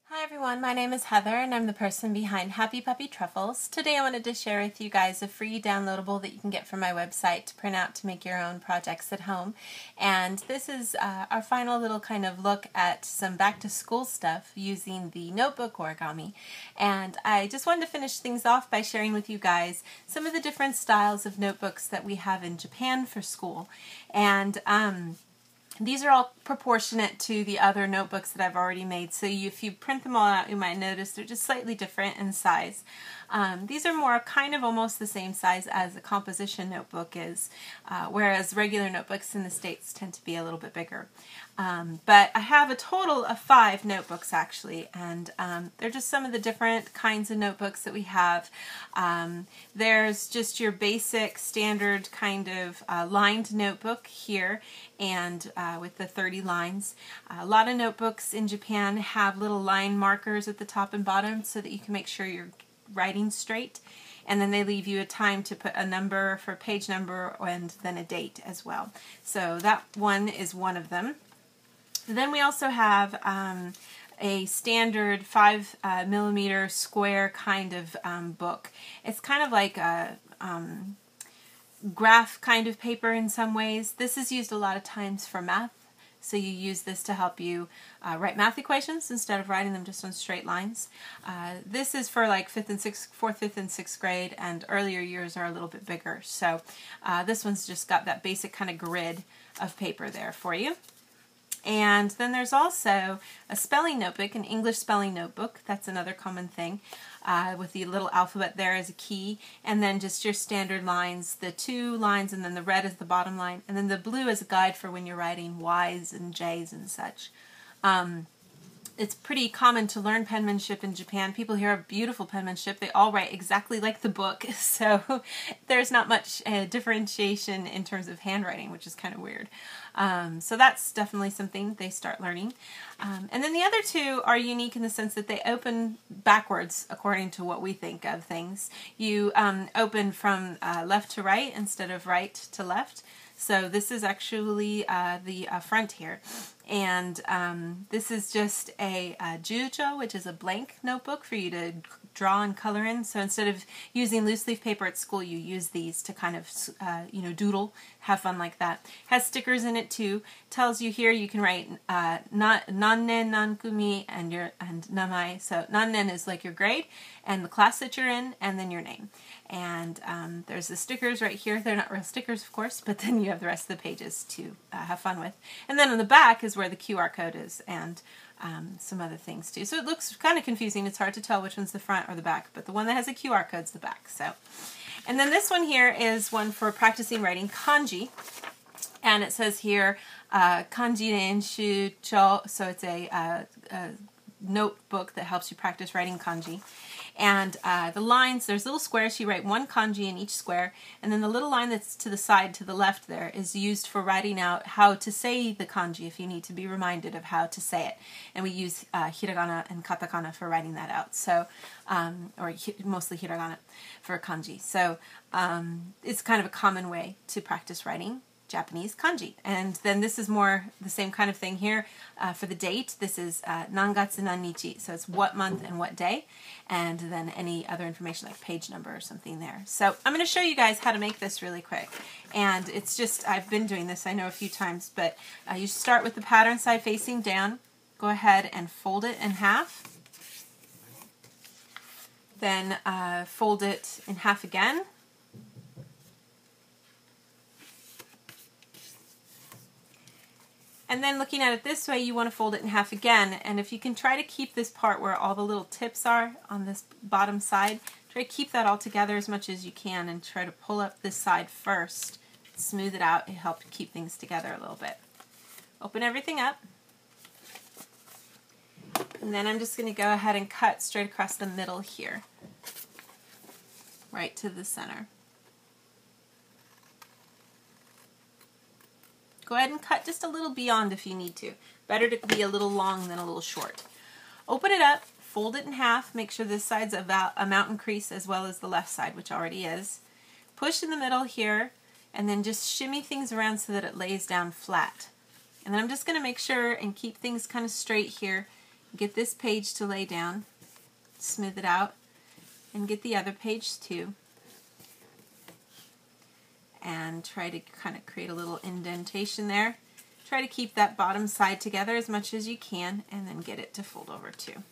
Hi everyone, my name is Heather and I'm the person behind Happy Puppy Truffles. Today I wanted to share with you guys a free downloadable that you can get from my website to print out to make your own projects at home. And this is our final little kind of look at some back to school stuff using the notebook Origami. And I just wanted to finish things off by sharing with you guys some of the different styles of notebooks that we have in Japan for school. And these are all proportionate to the other notebooks that I've already made, so if you print them all out, you might notice they're just slightly different in size. These are more kind of almost the same size as a composition notebook is, whereas regular notebooks in the States tend to be a little bit bigger. But I have a total of 5 notebooks actually, and they're just some of the different kinds of notebooks that we have. There's just your basic standard kind of lined notebook here, and with the 30 lines. A lot of notebooks in Japan have little line markers at the top and bottom so that you can make sure you're writing straight, and then they leave you a time to put a number for page number and then a date as well. So that one is one of them. Then we also have a standard 5mm square kind of book. It's kind of like a graph kind of paper in some ways. This is used a lot of times for math. So you use this to help you write math equations instead of writing them just on straight lines. This is for like 4th, 5th, and 6th grade, and earlier years are a little bit bigger. So this one's just got that basic kind of grid of paper there for you. And then there's also a spelling notebook, an English spelling notebook. That's another common thing, with the little alphabet there as a key, and then just your standard lines, the 2 lines, and then the red is the bottom line, and then the blue is a guide for when you're writing Y's and J's and such. It's pretty common to learn penmanship in Japan. People here have beautiful penmanship. They all write exactly like the book, so there's not much differentiation in terms of handwriting, which is kind of weird. So that's definitely something they start learning. And then the other 2 are unique in the sense that they open backwards according to what we think of things. You open from left to right instead of right to left. So this is actually the front here. And this is just a jujo, which is a blank notebook for you to draw and color in. So instead of using loose leaf paper at school, you use these to kind of, doodle, have fun like that. Has stickers in it too. Tells you here you can write nannen, nankumi, and namae. So nannen is like your grade, and the class that you're in, and then your name. And there's the stickers right here. They're not real stickers, of course, but then you have the rest of the pages to have fun with. And then on the back is where the QR code is, and some other things too. So it looks kind of confusing. It's hard to tell which one's the front or the back, but the one that has a QR code's the back. So, and then this one here is one for practicing writing kanji, and it says here kanji renshu cho. So it's a notebook that helps you practice writing kanji. And the lines, there's little squares. You write 1 kanji in each square, and then the little line that's to the side, to the left there, is used for writing out how to say the kanji if you need to be reminded of how to say it. And we use hiragana and katakana for writing that out. So, or mostly hiragana for kanji. So it's kind of a common way to practice writing Japanese kanji. And then this is more the same kind of thing here for the date. This is nangatsu nannichi, so it's what month and what day, and then any other information like page number or something there. So I'm going to show you guys how to make this really quick. And it's just, I've been doing this I know a few times, but you start with the pattern side facing down. Go ahead and fold it in half. Then fold it in half again. And then looking at it this way, you want to fold it in half again. And if you can try to keep this part where all the little tips are on this bottom side, try to keep that all together as much as you can and try to pull up this side first. Smooth it out. It helps keep things together a little bit. Open everything up. And then I'm just going to go ahead and cut straight across the middle here, right to the center. Go ahead and cut just a little beyond if you need to. Better to be a little long than a little short. Open it up, fold it in half, make sure this side's about a mountain crease as well as the left side, which already is. Push in the middle here, and then just shimmy things around so that it lays down flat. And then I'm just going to make sure and keep things kind of straight here. get this page to lay down, smooth it out, and get the other page too. And try to kind of create a little indentation there. Try to keep that bottom side together as much as you can, and then get it to fold over too.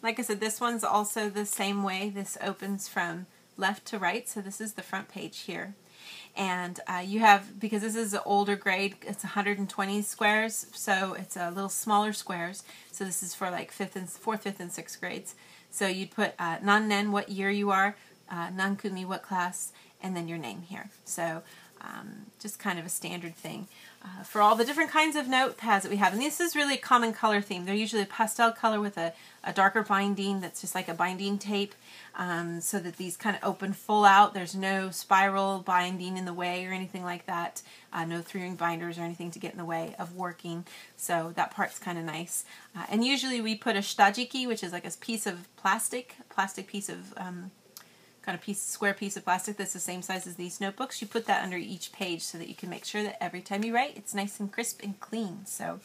Like I said, this one's also the same way. This opens from left to right, so this is the front page here. And you have, because this is an older grade, it's 120 squares, so it's a little smaller squares. So this is for like 4th, 5th, and 6th grades. So you'd put non-nen, what year you are, non-kumi, what class, and then your name here. So just kind of a standard thing. For all the different kinds of notepads that we have, and this is really a common color theme. They're usually a pastel color with a darker binding that's just like a binding tape, so that these kind of open full out. There's no spiral binding in the way or anything like that. No 3-ring binders or anything to get in the way of working. So that part's kind of nice. And usually we put a shitajiki, which is like a piece of plastic piece of kind of square piece of plastic that's the same size as these notebooks. You put that under each page so that you can make sure that every time you write, it's nice and crisp and clean. So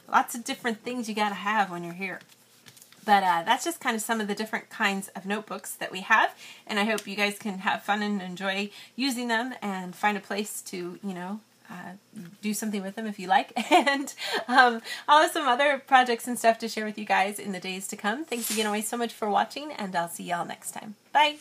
lots of different things you got to have when you're here. But that's just kind of some of the different kinds of notebooks that we have, and I hope you guys can have fun and enjoy using them and find a place to, you know, do something with them if you like. And I'll have some other projects and stuff to share with you guys in the days to come. Thanks again always so much for watching, and I'll see y'all next time. Bye!